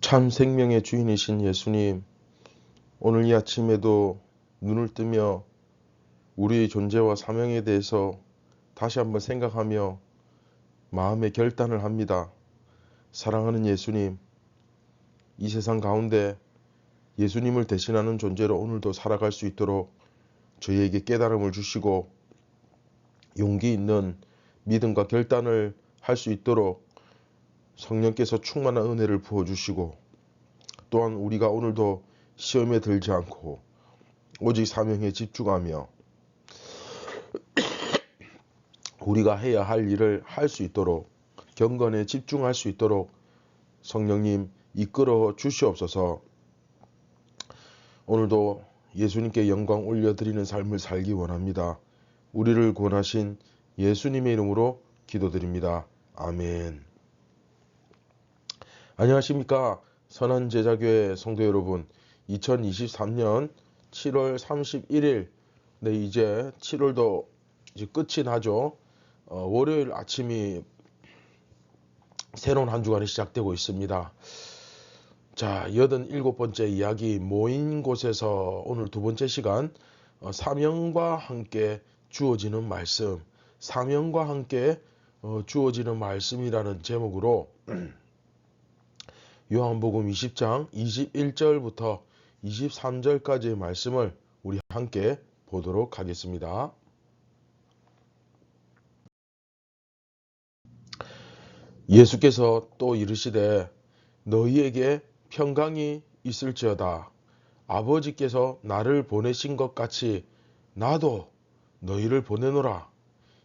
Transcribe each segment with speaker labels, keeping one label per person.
Speaker 1: 참 생명의 주인이신 예수님, 오늘 이 아침에도 눈을 뜨며 우리의 존재와 사명에 대해서 다시 한번 생각하며 마음의 결단을 합니다. 사랑하는 예수님, 이 세상 가운데 예수님을 대신하는 존재로 오늘도 살아갈 수 있도록 저희에게 깨달음을 주시고 용기 있는 믿음과 결단을 할 수 있도록 성령께서 충만한 은혜를 부어주시고, 또한 우리가 오늘도 시험에 들지 않고 오직 사명에 집중하며 우리가 해야 할 일을 할 수 있도록, 경건에 집중할 수 있도록 성령님 이끌어 주시옵소서. 오늘도 예수님께 영광 올려드리는 삶을 살기 원합니다. 우리를 구원하신 예수님의 이름으로 기도드립니다. 아멘. 안녕하십니까, 선한제자교회 성도 여러분. 2023년 7월 31일, 이제 7월도 이제 끝이 나죠. 월요일 아침이 새로운 한 주간이 시작되고 있습니다. 자, 87번째 이야기, 모인 곳에서 오늘 두 번째 시간, 사명과 함께 주어지는 말씀, 사명과 함께 주어지는 말씀이라는 제목으로 요한복음 20장 21절부터 23절까지의 말씀을 우리 함께 보도록 하겠습니다. 예수께서 또 이르시되 너희에게 평강이 있을지어다. 아버지께서 나를 보내신 것 같이 나도 너희를 보내노라.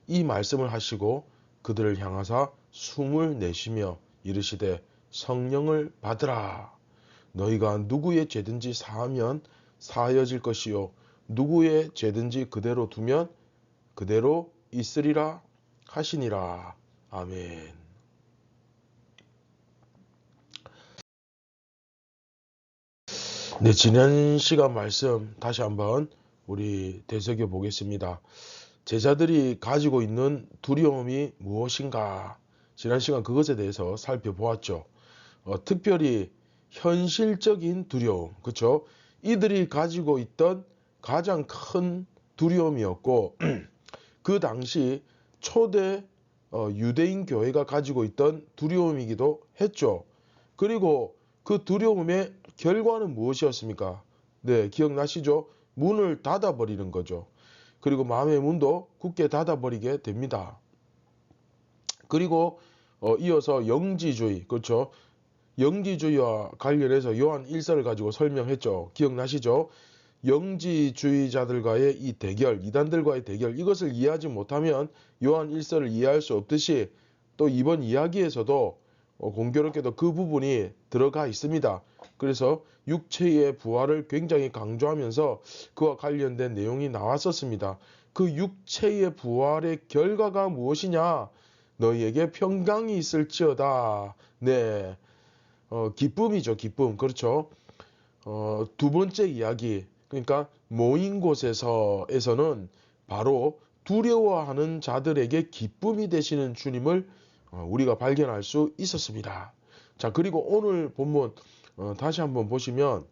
Speaker 1: 이 말씀을 하시고 그들을 향하사 숨을 내쉬며 이르시되 성령을 받으라. 너희가 누구의 죄든지 사하면 사하여질 것이요 누구의 죄든지 그대로 두면 그대로 있으리라 하시니라. 아멘. 네, 지난 시간 말씀 다시 한번 우리 되새겨 보겠습니다. 제자들이 가지고 있는 두려움이 무엇인가? 지난 시간 그것에 대해서 살펴보았죠. 특별히 현실적인 두려움, 그렇죠? 이들이 가지고 있던 가장 큰 두려움이었고 그 당시 초대 유대인 교회가 가지고 있던 두려움이기도 했죠. 그리고 그 두려움의 결과는 무엇이었습니까? 네, 기억나시죠? 문을 닫아버리는 거죠. 그리고 마음의 문도 굳게 닫아버리게 됩니다. 그리고 이어서 영지주의, 그렇죠? 영지주의와 관련해서 요한 1서를 가지고 설명했죠. 기억나시죠? 영지주의자들과의 이 대결, 이단들과의 대결, 이것을 이해하지 못하면 요한 1서를 이해할 수 없듯이 또 이번 이야기에서도 공교롭게도 그 부분이 들어가 있습니다. 그래서 육체의 부활을 굉장히 강조하면서 그와 관련된 내용이 나왔었습니다. 그 육체의 부활의 결과가 무엇이냐? 너희에게 평강이 있을지어다. 네, 기쁨이죠, 기쁨. 그렇죠. 두 번째 이야기, 그러니까 모인 곳에서에서는 바로 두려워하는 자들에게 기쁨이 되시는 주님을 우리가 발견할 수 있었습니다. 자, 그리고 오늘 본문 다시 한번 보시면,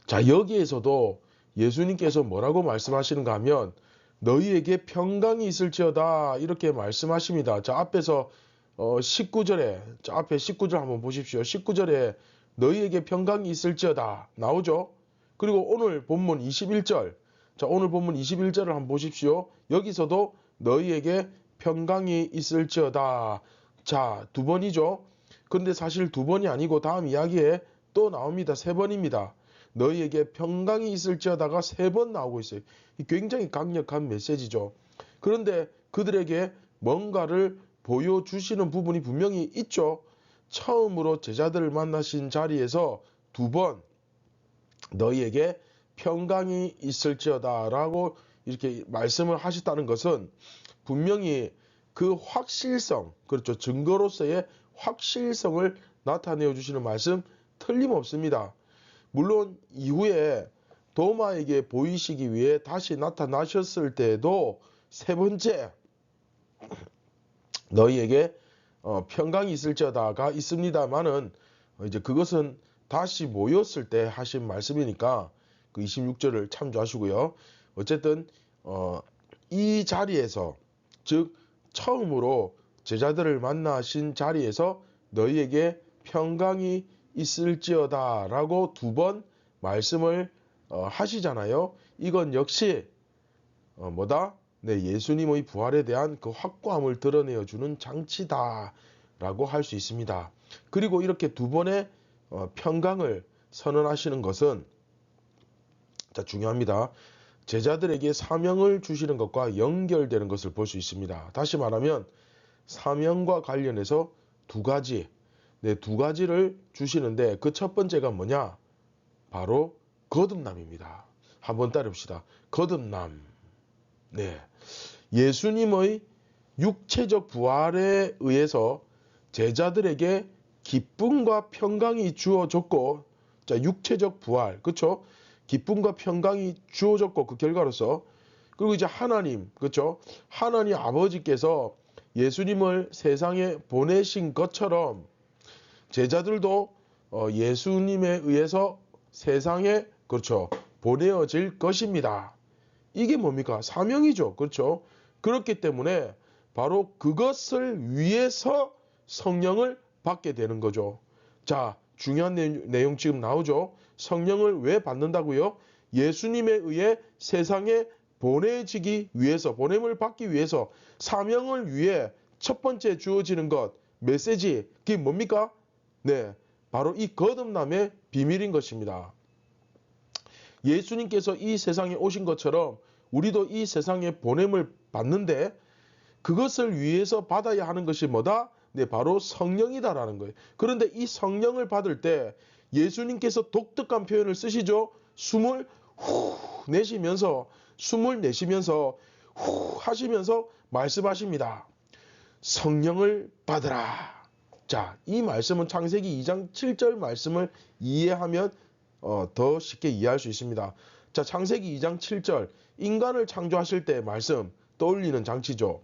Speaker 1: 자, 여기에서도 예수님께서 뭐라고 말씀하시는가 하면 너희에게 평강이 있을지어다 이렇게 말씀하십니다. 자, 앞에서 19절에, 자, 앞에 19절 한번 보십시오. 19절에 너희에게 평강이 있을지어다 나오죠. 그리고 오늘 본문 21절, 자, 오늘 본문 21절을 한번 보십시오. 여기서도 너희에게 평강이 있을지어다. 자, 두 번이죠. 근데 사실 두 번이 아니고 다음 이야기에 또 나옵니다. 세 번입니다. 너희에게 평강이 있을지어다가 세 번 나오고 있어요. 굉장히 강력한 메시지죠. 그런데 그들에게 뭔가를 보여주시는 부분이 분명히 있죠. 처음으로 제자들을 만나신 자리에서 두 번 너희에게 평강이 있을지어다 라고 이렇게 말씀을 하셨다는 것은 분명히 그 확실성, 그렇죠, 증거로서의 확실성을 나타내어 주시는 말씀 틀림없습니다. 물론 이후에 도마에게 보이시기 위해 다시 나타나셨을 때에도 세 번째 너희에게 평강이 있을지어다가 있습니다만은 이제 그것은 다시 모였을 때 하신 말씀이니까 그 26절을 참조하시고요. 어쨌든 이 자리에서, 즉 처음으로 제자들을 만나신 자리에서 너희에게 평강이 있을지어다 라고 두 번 말씀을 하시잖아요. 이건 역시 뭐다? 네, 예수님의 부활에 대한 그 확고함을 드러내어 주는 장치다라고 할 수 있습니다. 그리고 이렇게 두 번의 평강을 선언하시는 것은, 자, 중요합니다. 제자들에게 사명을 주시는 것과 연결되는 것을 볼 수 있습니다. 다시 말하면 사명과 관련해서 두 가지를 주시는데 그 첫 번째가 뭐냐? 바로 거듭남입니다. 한번 따라봅시다. 거듭남. 네. 예수님의 육체적 부활에 의해서 제자들에게 기쁨과 평강이 주어졌고, 자, 육체적 부활, 그렇죠? 기쁨과 평강이 주어졌고 그 결과로서, 그리고 이제 하나님, 그렇죠? 하나님 아버지께서 예수님을 세상에 보내신 것처럼 제자들도 예수님에 의해서 세상에, 그렇죠, 보내어질 것입니다. 이게 뭡니까? 사명이죠. 그렇죠? 그렇기 때문에 바로 그것을 위해서 성령을 받게 되는 거죠. 자, 중요한 내용 지금 나오죠. 성령을 왜 받는다고요? 예수님에 의해 세상에 보내지기 위해서, 보냄을 받기 위해서, 사명을 위해 첫 번째 주어지는 것, 메시지, 그게 뭡니까? 네, 바로 이 거듭남의 비밀인 것입니다. 예수님께서 이 세상에 오신 것처럼 우리도 이 세상에 보냄을 받는데 그것을 위해서 받아야 하는 것이 뭐다? 네, 바로 성령이다라는 거예요. 그런데 이 성령을 받을 때 예수님께서 독특한 표현을 쓰시죠. 숨을 내쉬면서 후 하시면서 말씀하십니다. 성령을 받으라. 자, 이 말씀은 창세기 2장 7절 말씀을 이해하면 더 쉽게 이해할 수 있습니다. 자, 창세기 2장 7절, 인간을 창조하실 때 말씀 떠올리는 장치죠.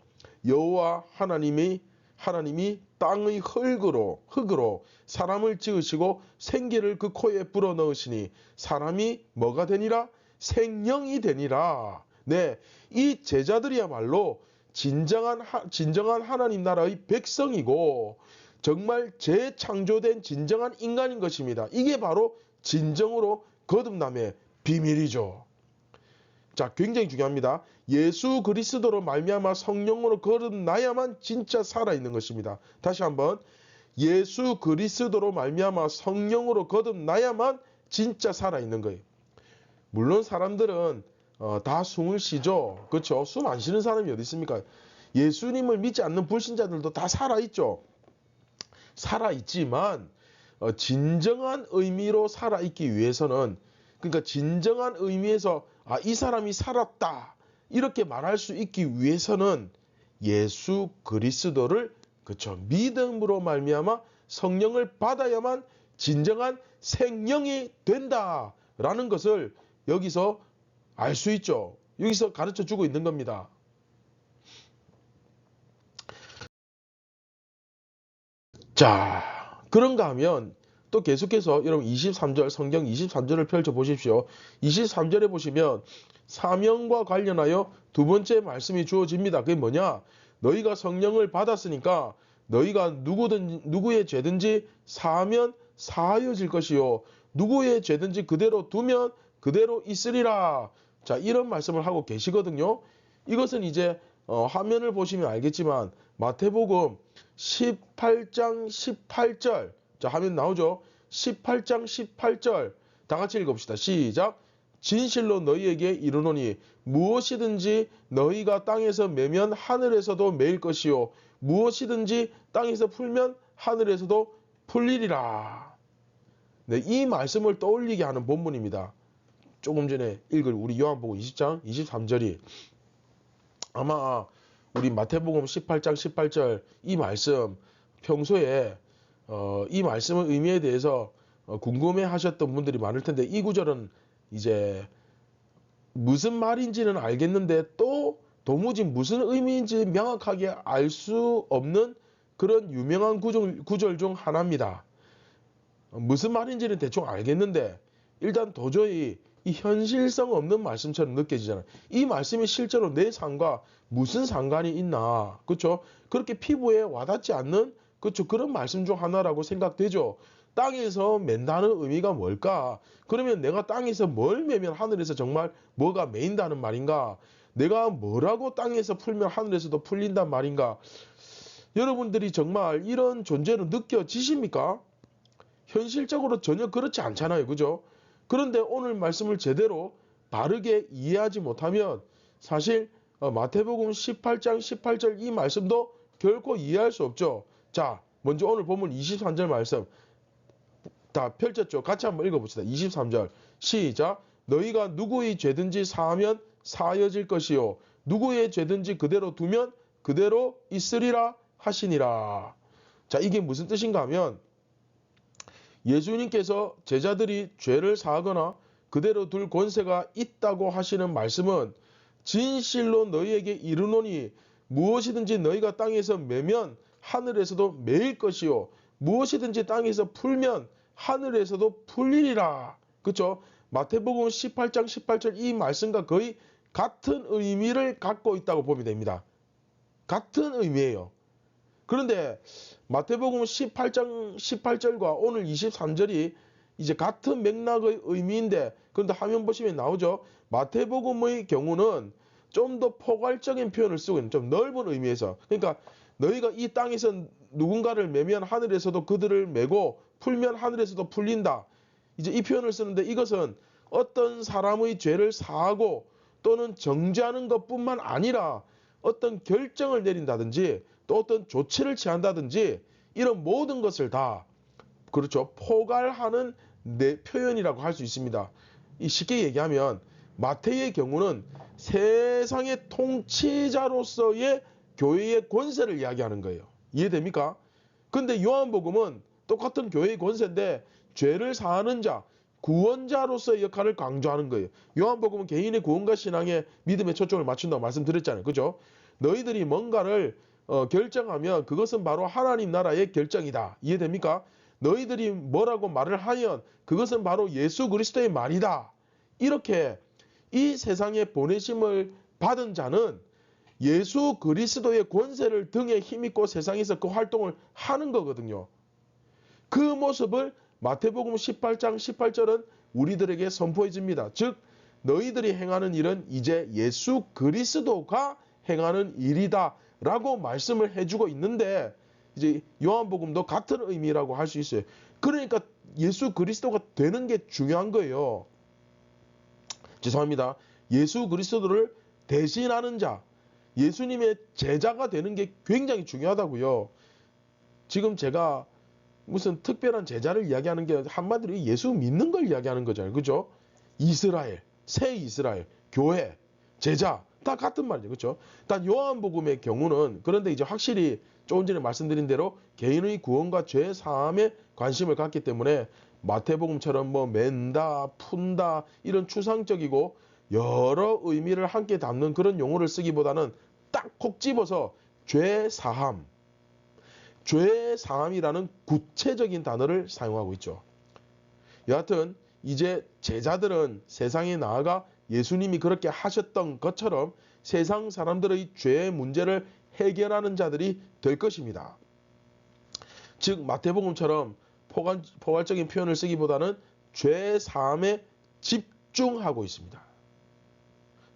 Speaker 1: 여호와 하나님이 땅의 흙으로 사람을 지으시고 생기를 그 코에 불어넣으시니 사람이 뭐가 되니라? 생명이 되니라. 네, 이 제자들이야말로 진정한 하나님 나라의 백성이고 정말 재창조된 진정한 인간인 것입니다. 이게 바로 진정으로 거듭남의 비밀이죠. 자, 굉장히 중요합니다. 예수 그리스도로 말미암아 성령으로 거듭나야만 진짜 살아있는 것입니다. 다시 한번, 예수 그리스도로 말미암아 성령으로 거듭나야만 진짜 살아있는 거예요. 물론 사람들은 다 숨을 쉬죠. 그렇죠? 숨 안 쉬는 사람이 어디 있습니까? 예수님을 믿지 않는 불신자들도 다 살아있죠. 살아있지만 진정한 의미로 살아있기 위해서는, 그러니까 진정한 의미에서 이 사람이 살았다 이렇게 말할 수 있기 위해서는 예수 그리스도를, 그렇죠, 믿음으로 말미암아 성령을 받아야만 진정한 생명이 된다라는 것을 여기서 알 수 있죠. 여기서 가르쳐 주고 있는 겁니다. 자, 그런가 하면 또 계속해서 여러분 23절, 성경 23절을 펼쳐 보십시오. 23절에 보시면 사명과 관련하여 두 번째 말씀이 주어집니다. 그게 뭐냐? 너희가 성령을 받았으니까 너희가 누구의 죄든지 사하면 사하여질 것이요, 누구의 죄든지 그대로 두면 그대로 있으리라. 자, 이런 말씀을 하고 계시거든요. 이것은 이제 화면을 보시면 알겠지만 마태복음 18장 18절, 자, 화면 나오죠? 18장 18절 다 같이 읽읍시다. 시작. 진실로 너희에게 이르노니 무엇이든지 너희가 땅에서 매면 하늘에서도 매일 것이요, 무엇이든지 땅에서 풀면 하늘에서도 풀리리라. 네, 이 말씀을 떠올리게 하는 본문입니다. 조금 전에 읽을 우리 요한복음 20장 23절이 아마 우리 마태복음 18장 18절 이 말씀 평소에 이 말씀의 의미에 대해서 궁금해 하셨던 분들이 많을 텐데, 이 구절은 이제 무슨 말인지는 알겠는데 또 도무지 무슨 의미인지 명확하게 알 수 없는 그런 유명한 구절 중 하나입니다. 무슨 말인지는 대충 알겠는데 일단 도저히 이 현실성 없는 말씀처럼 느껴지잖아요. 이 말씀이 실제로 내 삶과 무슨 상관이 있나, 그렇죠? 그렇게 피부에 와닿지 않는, 그렇죠? 그런 말씀 중 하나라고 생각되죠. 땅에서 맨다는 의미가 뭘까? 그러면 내가 땅에서 뭘 매면 하늘에서 정말 뭐가 매인다는 말인가? 내가 뭐라고 땅에서 풀면 하늘에서도 풀린단 말인가? 여러분들이 정말 이런 존재로 느껴지십니까? 현실적으로 전혀 그렇지 않잖아요. 그죠? 그런데 오늘 말씀을 제대로 바르게 이해하지 못하면 사실 마태복음 18장 18절 이 말씀도 결코 이해할 수 없죠. 자, 먼저 오늘 본문 23절 말씀 다 펼쳤죠. 같이 한번 읽어봅시다. 23절 시작. 너희가 누구의 죄든지 사하면 사여질 것이요 누구의 죄든지 그대로 두면 그대로 있으리라 하시니라. 자, 이게 무슨 뜻인가 하면 예수님께서 제자들이 죄를 사하거나 그대로 둘 권세가 있다고 하시는 말씀은 진실로 너희에게 이르노니 무엇이든지 너희가 땅에서 매면 하늘에서도 매일 것이요 무엇이든지 땅에서 풀면 하늘에서도 풀리리라. 그렇죠? 마태복음 18장 18절 이 말씀과 거의 같은 의미를 갖고 있다고 보면 됩니다. 같은 의미예요. 그런데 마태복음 18장 18절과 오늘 23절이 이제 같은 맥락의 의미인데 그런데 화면 보시면 나오죠. 마태복음의 경우는 좀 더 포괄적인 표현을 쓰고 있는 좀 넓은 의미에서 그러니까 너희가 이 땅에서 누군가를 매면 하늘에서도 그들을 매고 풀면 하늘에서도 풀린다. 이제 이 표현을 쓰는데 이것은 어떤 사람의 죄를 사하고 또는 정죄하는 것뿐만 아니라 어떤 결정을 내린다든지 또 어떤 조치를 취한다든지 이런 모든 것을 다 그렇죠 포괄하는 표현이라고 할 수 있습니다. 쉽게 얘기하면 마태의 경우는 세상의 통치자로서의 교회의 권세를 이야기하는 거예요. 이해됩니까? 근데 요한복음은 똑같은 교회의 권세인데 죄를 사하는 자, 구원자로서의 역할을 강조하는 거예요. 요한복음은 개인의 구원과 신앙의 믿음에 초점을 맞춘다고 말씀드렸잖아요. 그죠? 너희들이 뭔가를 결정하면 그것은 바로 하나님 나라의 결정이다. 이해됩니까? 너희들이 뭐라고 말을 하면 그것은 바로 예수 그리스도의 말이다. 이렇게 이 세상에 보내심을 받은 자는 예수 그리스도의 권세를 등에 힘입고 세상에서 그 활동을 하는 거거든요. 그 모습을 마태복음 18장 18절은 우리들에게 선포해 줍니다. 즉 너희들이 행하는 일은 이제 예수 그리스도가 행하는 일이다 라고 말씀을 해주고 있는데 이제 요한복음도 같은 의미라고 할 수 있어요. 그러니까 예수 그리스도가 되는 게 중요한 거예요. 죄송합니다. 예수 그리스도를 대신하는 자, 예수님의 제자가 되는 게 굉장히 중요하다고요. 지금 제가 무슨 특별한 제자를 이야기하는 게 한마디로 예수 믿는 걸 이야기하는 거잖아요. 그죠? 이스라엘, 새 이스라엘, 교회, 제자 다 같은 말이죠. 그렇죠? 단 요한복음의 경우는 그런데 이제 확실히 조금 전에 말씀드린 대로 개인의 구원과 죄 사함에 관심을 갖기 때문에 마태복음처럼 뭐 맨다, 푼다 이런 추상적이고 여러 의미를 함께 담는 그런 용어를 쓰기보다는 딱 콕 집어서 죄 사함, 죄 사함이라는 구체적인 단어를 사용하고 있죠. 여하튼 이제 제자들은 세상에 나아가 예수님이 그렇게 하셨던 것처럼 세상 사람들의 죄의 문제를 해결하는 자들이 될 것입니다. 즉 마태복음처럼 포괄적인 표현을 쓰기보다는 죄 사함에 집중하고 있습니다.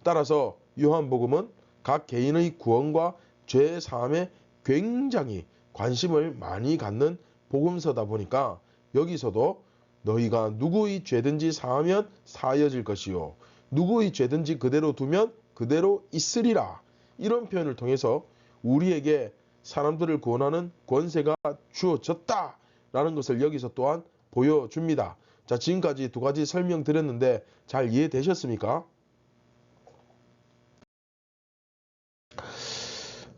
Speaker 1: 따라서 요한복음은 각 개인의 구원과 죄 사함에 굉장히 관심을 많이 갖는 복음서다 보니까 여기서도 너희가 누구의 죄든지 사하면 사여질 것이요 누구의 죄든지 그대로 두면 그대로 있으리라. 이런 표현을 통해서 우리에게 사람들을 구원하는 권세가 주어졌다라는 것을 여기서 또한 보여줍니다. 자, 지금까지 두 가지 설명드렸는데 잘 이해되셨습니까?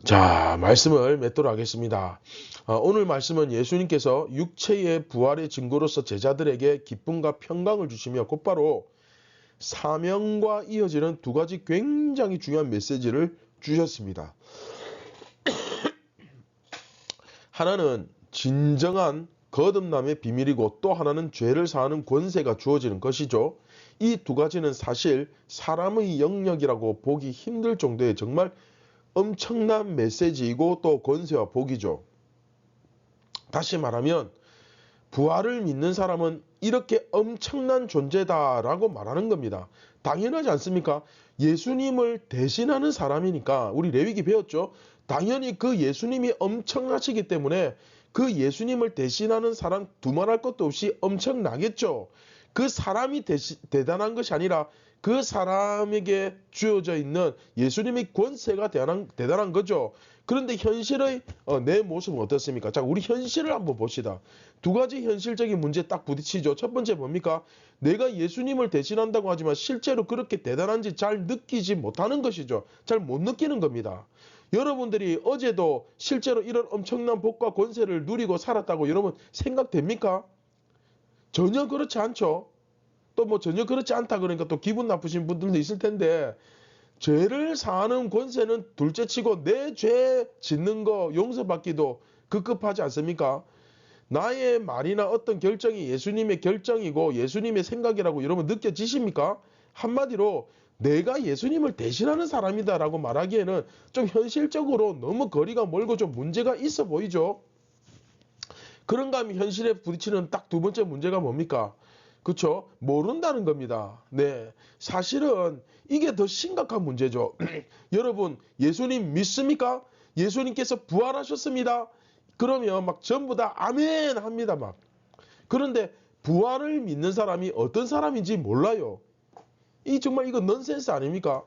Speaker 1: 자, 말씀을 맺도록 하겠습니다. 오늘 말씀은 예수님께서 육체의 부활의 증거로서 제자들에게 기쁨과 평강을 주시며 곧바로 사명과 이어지는 두 가지 굉장히 중요한 메시지를 주셨습니다. 하나는 진정한 거듭남의 비밀이고 또 하나는 죄를 사하는 권세가 주어지는 것이죠. 이 두 가지는 사실 사람의 영역이라고 보기 힘들 정도의 정말 엄청난 메시지이고 또 권세와 복이죠. 다시 말하면 부활을 믿는 사람은 이렇게 엄청난 존재다라고 말하는 겁니다. 당연하지 않습니까? 예수님을 대신하는 사람이니까 우리 레위기 배웠죠? 당연히 그 예수님이 엄청나시기 때문에 그 예수님을 대신하는 사람 두말할 것도 없이 엄청나겠죠. 그 사람이 대단한 것이 아니라 그 사람에게 주어져 있는 예수님의 권세가 대단한 거죠. 그런데 현실의 내 모습은 어떻습니까? 자, 우리 현실을 한번 봅시다. 두 가지 현실적인 문제 딱 부딪히죠. 첫 번째 뭡니까? 내가 예수님을 대신한다고 하지만 실제로 그렇게 대단한지 잘 느끼지 못하는 것이죠. 잘 못 느끼는 겁니다. 여러분들이 어제도 실제로 이런 엄청난 복과 권세를 누리고 살았다고 여러분 생각됩니까? 전혀 그렇지 않죠. 또 뭐 전혀 그렇지 않다 그러니까 또 기분 나쁘신 분들도 있을 텐데 죄를 사하는 권세는 둘째치고 내 죄 짓는 거 용서받기도 급급하지 않습니까? 나의 말이나 어떤 결정이 예수님의 결정이고 예수님의 생각이라고 여러분 느껴지십니까? 한마디로 내가 예수님을 대신하는 사람이다라고 말하기에는 좀 현실적으로 너무 거리가 멀고 좀 문제가 있어 보이죠? 그런가 하면 현실에 부딪히는 딱 두 번째 문제가 뭡니까? 그렇죠? 모른다는 겁니다. 네, 사실은 이게 더 심각한 문제죠. 여러분 예수님 믿습니까? 예수님께서 부활하셨습니다. 그러면 막 전부 다 아멘 합니다 막. 그런데 부활을 믿는 사람이 어떤 사람인지 몰라요. 이 정말 이거 넌센스 아닙니까?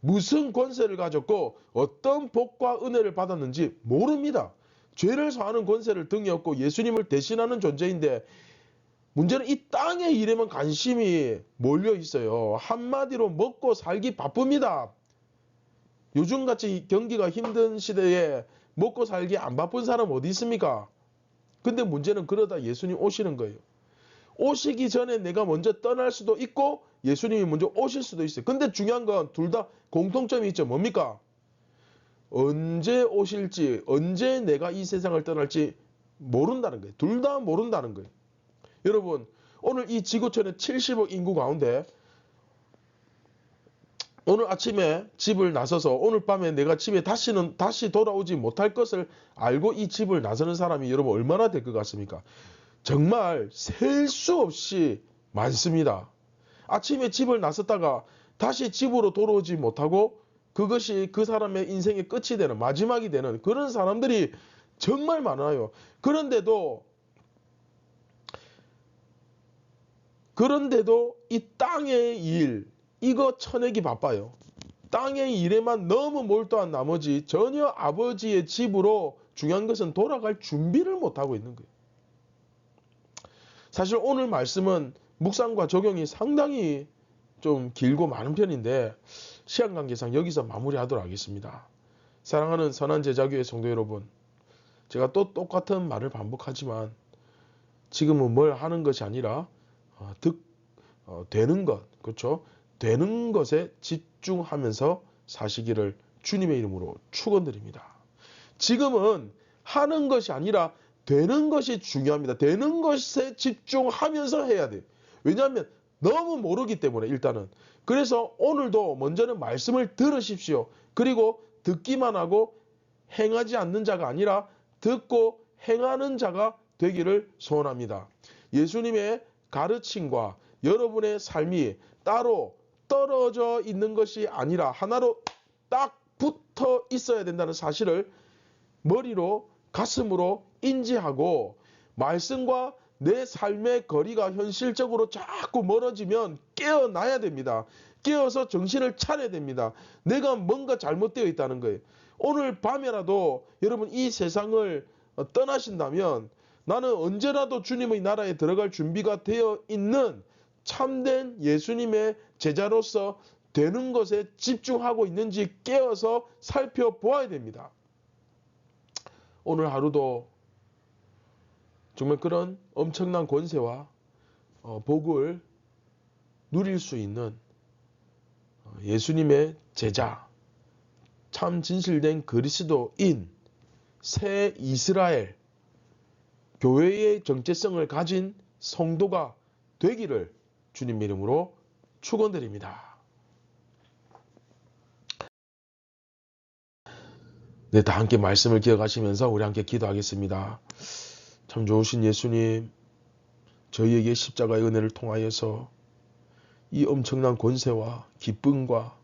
Speaker 1: 무슨 권세를 가졌고 어떤 복과 은혜를 받았는지 모릅니다. 죄를 사하는 권세를 등에 업고 예수님을 대신하는 존재인데 문제는 이 땅의 일에만 관심이 몰려 있어요. 한마디로 먹고 살기 바쁩니다. 요즘같이 경기가 힘든 시대에 먹고 살기 안 바쁜 사람 어디 있습니까? 근데 문제는 그러다 예수님 오시는 거예요. 오시기 전에 내가 먼저 떠날 수도 있고 예수님이 먼저 오실 수도 있어요. 근데 중요한 건 둘 다 공통점이 있죠. 뭡니까? 언제 오실지, 언제 내가 이 세상을 떠날지 모른다는 거예요. 둘 다 모른다는 거예요. 여러분 오늘 이 지구촌의 70억 인구 가운데 오늘 아침에 집을 나서서 오늘 밤에 내가 집에 다시 돌아오지 못할 것을 알고 이 집을 나서는 사람이 여러분 얼마나 될 것 같습니까? 정말 셀 수 없이 많습니다. 아침에 집을 나섰다가 다시 집으로 돌아오지 못하고 그것이 그 사람의 인생의 끝이 되는 마지막이 되는 그런 사람들이 정말 많아요. 그런데도 이 땅의 일 이거 쳐내기 바빠요. 땅의 일에만 너무 몰두한 나머지 전혀 아버지의 집으로 중요한 것은 돌아갈 준비를 못하고 있는 거예요. 사실 오늘 말씀은 묵상과 적용이 상당히 좀 길고 많은 편인데 시간 관계상 여기서 마무리하도록 하겠습니다. 사랑하는 선한 제자교회 성도 여러분, 제가 또 똑같은 말을 반복하지만 지금은 뭘 하는 것이 아니라 되는 것, 그렇죠? 되는 것에 집중하면서 사시기를 주님의 이름으로 축원드립니다. 지금은 하는 것이 아니라 되는 것이 중요합니다. 되는 것에 집중하면서 해야 돼요. 왜냐하면 너무 모르기 때문에 일단은. 그래서 오늘도 먼저는 말씀을 들으십시오. 그리고 듣기만 하고 행하지 않는 자가 아니라 듣고 행하는 자가 되기를 소원합니다. 예수님의 가르침과 여러분의 삶이 따로 떨어져 있는 것이 아니라 하나로 딱 붙어 있어야 된다는 사실을 머리로 가슴으로 인지하고 말씀과 내 삶의 거리가 현실적으로 자꾸 멀어지면 깨어나야 됩니다. 깨어서 정신을 차려야 됩니다. 내가 뭔가 잘못되어 있다는 거예요. 오늘 밤에라도 여러분 이 세상을 떠나신다면 나는 언제라도 주님의 나라에 들어갈 준비가 되어 있는 참된 예수님의 제자로서 되는 것에 집중하고 있는지 깨어서 살펴보아야 됩니다. 오늘 하루도 정말 그런 엄청난 권세와 복을 누릴 수 있는 예수님의 제자, 참 진실된 그리스도인, 새 이스라엘, 교회의 정체성을 가진 성도가 되기를 주님 이름으로 축원드립니다. 네, 다 함께 말씀을 기억하시면서 우리 함께 기도하겠습니다. 참 좋으신 예수님, 저희에게 십자가의 은혜를 통하여서 이 엄청난 권세와 기쁨과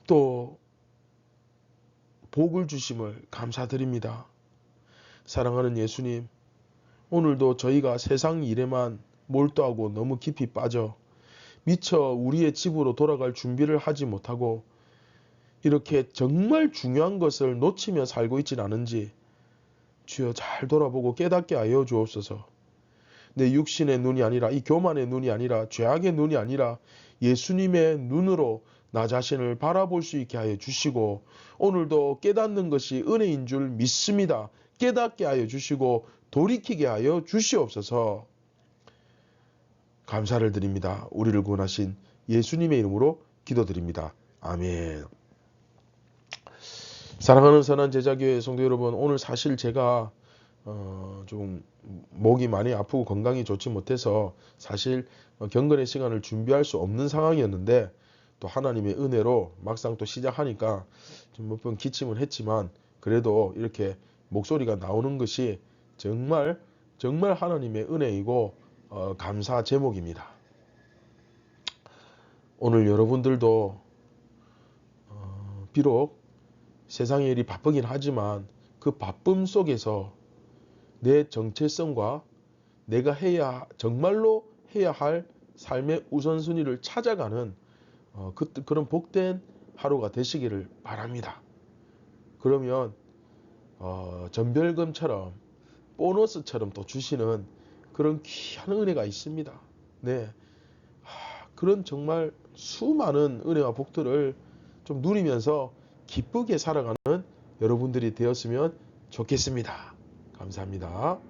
Speaker 1: 또 복을 주심을 감사드립니다. 사랑하는 예수님, 오늘도 저희가 세상 일에만 몰두하고 너무 깊이 빠져 미처 우리의 집으로 돌아갈 준비를 하지 못하고 이렇게 정말 중요한 것을 놓치며 살고 있진 않은지 주여 잘 돌아보고 깨닫게 하여 주옵소서. 내 육신의 눈이 아니라, 이 교만의 눈이 아니라, 죄악의 눈이 아니라 예수님의 눈으로 나 자신을 바라볼 수 있게 하여 주시고, 오늘도 깨닫는 것이 은혜인 줄 믿습니다. 깨닫게 하여 주시고 돌이키게 하여 주시옵소서. 감사를 드립니다. 우리를 구원하신 예수님의 이름으로 기도드립니다. 아멘. 사랑하는 선한 제자교회 성도 여러분, 오늘 사실 제가 좀 목이 많이 아프고 건강이 좋지 못해서 사실 경건의 시간을 준비할 수 없는 상황이었는데, 또 하나님의 은혜로 막상 또 시작하니까 좀 몇 번 기침을 했지만 그래도 이렇게 목소리가 나오는 것이 정말 하나님의 은혜이고 감사 제목입니다. 오늘 여러분들도 비록 세상의 일이 바쁘긴 하지만 그 바쁨 속에서 내 정체성과 내가 정말로 해야 할 삶의 우선순위를 찾아가는 그런 복된 하루가 되시기를 바랍니다. 그러면 전별금처럼 보너스처럼 또 주시는 그런 귀한 은혜가 있습니다. 네, 그런 정말 수많은 은혜와 복들을 좀 누리면서 기쁘게 살아가는 여러분들이 되었으면 좋겠습니다. 감사합니다.